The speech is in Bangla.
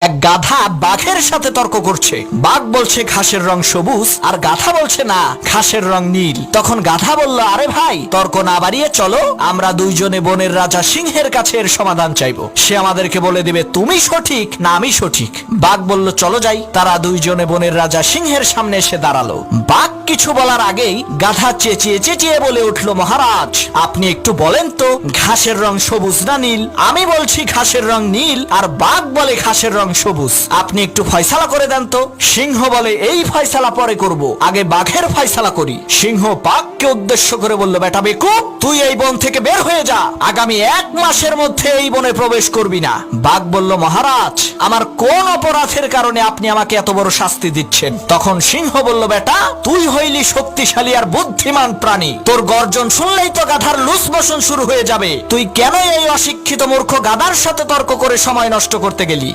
এক গাধা বাঘের সাথে তর্ক করছে। বাঘ বলছে ঘাসের রং সবুজ, আর গাধা বলছে না, ঘাসের রং নীল। তখন গাধা বলল, আরে ভাই, তর্ক না বাড়িয়ে চলো, আমরা দুইজনে বনের রাজা সিংহের কাছে এর সমাধান চাইবো। সে আমাদেরকে বলে দিবে তুমি সঠিক না আমি সঠিক। বাঘ বলল, চলো যাই। তারা দুইজনে বনের রাজা সিংহের সামনে এসে দাঁড়ালো। বাঘ কিছু বলার আগেই গাধা চেঁচিয়ে চেঁচিয়ে বলে উঠলো, মহারাজ, আপনি একটু বলেন তো ঘাসের রং সবুজ না নীল? আমি বলছি ঘাসের রং নীল, আর বাঘ বলে ঘাসের রং সবুজ। আপনি একটু ফয়সালা করে দেন তো। সিংহ বলে, এই ফয়সালা পরে করব, আগে বাঘের ফয়সালা করি। সিংহ বাঘকে উদ্দেশ্য করে বলল, বেটা বেকুব, তুই এই বন থেকে বের হয়ে যা, আগামী 1 মাসের মধ্যে এই বনে প্রবেশ করবি না। বাঘ বলল, মহারাজ, আমার কোন অপরাধের কারণে আপনি আমাকে এত বড় শাস্তি দিচ্ছেন? তখন সিংহ বলল, বেটা, তুই হইলি শক্তিশালী আর বুদ্ধিমান প্রাণী, তোর গর্জন শুনলেই তো গাধার লুস মোশন শুরু হয়ে যাবে। তুই কেন এই অশিক্ষিত মূর্খ গাধার সাথে তর্ক করে সময় নষ্ট করতে গেলি?